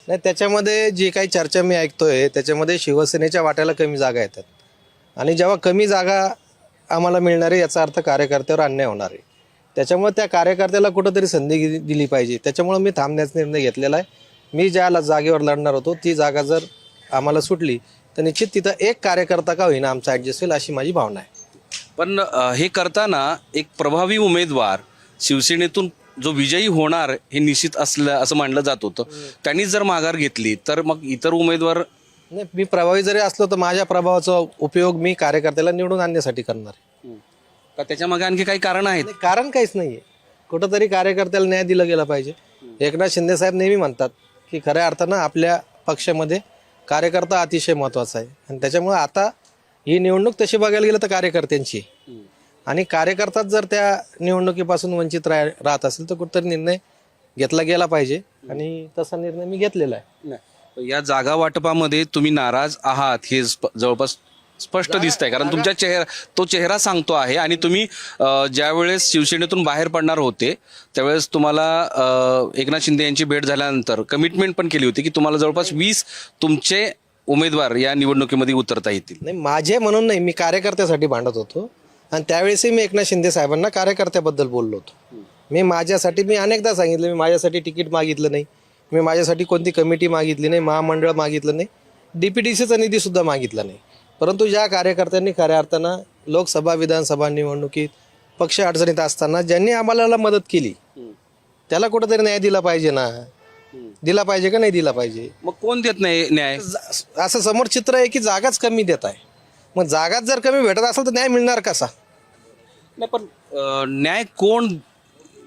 नाही, त्याच्यामध्ये जी काही चर्चा मी ऐकतोय त्याच्यामध्ये शिवसेनेच्या वाट्याला कमी जागा येतात आणि जेव्हा कमी जागा आम्हाला मिळणार आहे याचा अर्थ कार्यकर्त्यावर अन्याय होणार आहे. त्याच्यामुळे त्या कार्यकर्त्याला कुठंतरी संधी दिली पाहिजे. त्याच्यामुळे मी थांबण्याचा निर्णय घेतलेला आहे. मी ज्या जागेवर लढणार होतो ती जागा जर आम्हाला सुटली तर निश्चित तिथं एक कार्यकर्ता का होईना आमचा ॲडजस्ट होईल अशी माझी भावना आहे. पण हे करताना एक प्रभावी उमेदवार शिवसेनेतून जो विजयी होणार हे निश्चित असलं असं मानलं जात होतं. त्यांनी जर माघार घेतली तर मग इतर उमेदवार नाही, मी प्रभावी जरी असलो तर माझ्या प्रभावाचा उपयोग मी कार्यकर्त्याला निवडून आणण्यासाठी करणार आहे. का त्याच्या मागे आणखी काही कारण आहेत? नाही, कारण काहीच नाही आहे. कुठंतरी कार्यकर्त्याला न्याय दिला गेला पाहिजे. एकनाथ शिंदे साहेब नेहमी म्हणतात की खऱ्या अर्थानं आपल्या पक्षामध्ये कार्यकर्ता अतिशय महत्त्वाचा आहे आणि त्याच्यामुळे आता ही निवडणूक तशी बघायला गेलं तर कार्यकर्त्यांची आहे. आणि कार्यकर्ताच जर त्या निवडणुकीपासून वंचित राहत असेल तर कुठंतरी निर्णय घेतला गेला पाहिजे आणि तसा निर्णय मी घेतलेला आहे. या जागा वाटपामध्ये तुम्ही नाराज आहात हे जवळपास स्पष्ट दिसतंय, कारण तुमच्या तो चेहरा सांगतो आहे. आणि तुम्ही ज्यावेळेस शिवसेनेतून बाहेर पडणार होते त्यावेळेस तुम्हाला एकनाथ शिंदे यांची भेट झाल्यानंतर कमिटमेंट पण केली होती की तुम्हाला जवळपास 20 तुमचे उमेदवार या निवडणुकीमध्ये उतरता येतील. नाही, माझे म्हणून नाही, मी कार्यकर्त्यासाठी भांडत होतो आणि त्यावेळेसही मी एकनाथ शिंदे साहेबांना कार्यकर्त्याबद्दल बोललो होतो. मी अनेकदा सांगितलं, मी माझ्यासाठी तिकीट मागितलं नाही, मी माझ्यासाठी कोणती कमिटी मागितली नाही, महामंडळ मागितलं नाही, DPTCचा निधीसुद्धा मागितला नाही. परंतु ज्या कार्यकर्त्यांनी खऱ्या अर्थानं लोकसभा विधानसभा निवडणुकीत पक्ष अडचणीत असताना ज्यांनी आम्हाला मदत केली त्याला कुठंतरी न्याय दिला पाहिजे ना. दिला पाहिजे का नाही दिला पाहिजे? मग कोण देत नाही न्याय? असं समोर चित्र आहे की जागाच कमी देत आहे. मग जागाच जर कमी भेटत असेल तर न्याय मिळणार कसा? नाही, पण न्याय कोण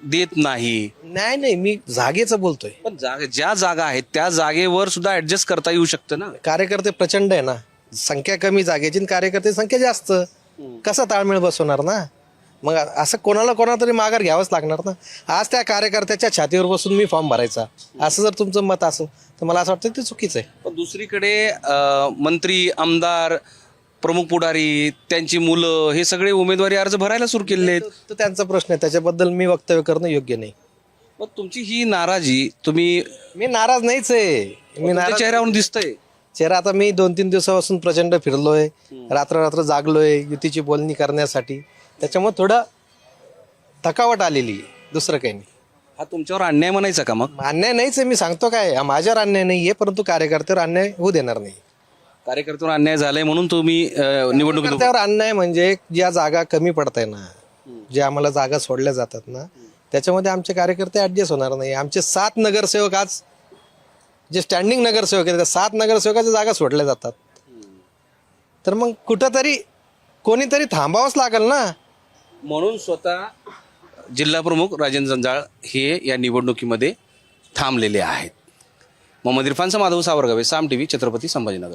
देत नाही? न्याय नाही, मी जागेचं बोलतोय. पण ज्या जागा आहेत त्या जागेवर सुद्धा ऍडजस्ट करता येऊ शकतं ना. कार्यकर्ते प्रचंड आहे ना, संख्या कमी जागेची आणि कार्यकर्ते संख्या जास्त, कसा ताळमेळ बसवणार ना. मग असं कोणाला तरी माघार घ्यावंच लागणार ना. आज त्या कार्यकर्त्याच्या छातीवर बसून मी फॉर्म भरायचा असं जर तुमचं मत असेल तर मला असं वाटतं ते चुकीचं आहे. पण दुसरीकडे मंत्री आमदार प्रमुख पुढारी त्यांची मुलं हे सगळे उमेदवारी अर्ज भरायला सुरू केलेले आहेत. तर त्यांचा प्रश्न आहे, त्याच्याबद्दल मी वक्तव्य करणं योग्य नाही. मग तुमची ही नाराजी मी नाराज नाहीच आहे. मी नाराज चेहऱ्यावरून दिसतंय. चेहरा आता मी 2-3 दिवसापासून प्रचंड फिरलोय, रात्र जागलोय युतीची बोलणी करण्यासाठी. त्याच्यामुळे थोडं थकावट आलेली, दुसरं काही नाही. हा तुमच्यावर अन्याय म्हणायचा का? मग अन्याय नाहीच आहे, मी सांगतो काय, माझ्यावर अन्याय नाही आहे, परंतु कार्यकर्त्यावर अन्याय होऊ देणार नाही. कार्यकर्त्यांवर अन्याय झालाय म्हणून तुम्ही निवडणुकीत कार्यकर्त्यावर अन्याय म्हणजे ज्या जागा कमी पडताय ना, ज्या आम्हाला जागा सोडल्या जातात ना, त्याच्यामध्ये आमचे कार्यकर्ते ऍडजस्ट होणार नाही. आमचे 7 नगरसेवक आज जे स्टँडिंग नगरसेवक आहेत त्या 7 नगरसेवकाच्या जागा सोडल्या जातात. तर मग कुठंतरी कोणीतरी थांबावंच लागेल ना. म्हणून स्वतः जिल्हा प्रमुख राजेंद्र जंजाळ हे या निवडणुकीमध्ये थांबलेले आहेत. मोहम्मद इरफानचा माधव सावरगावे, साम TV, छत्रपती संभाजीनगर.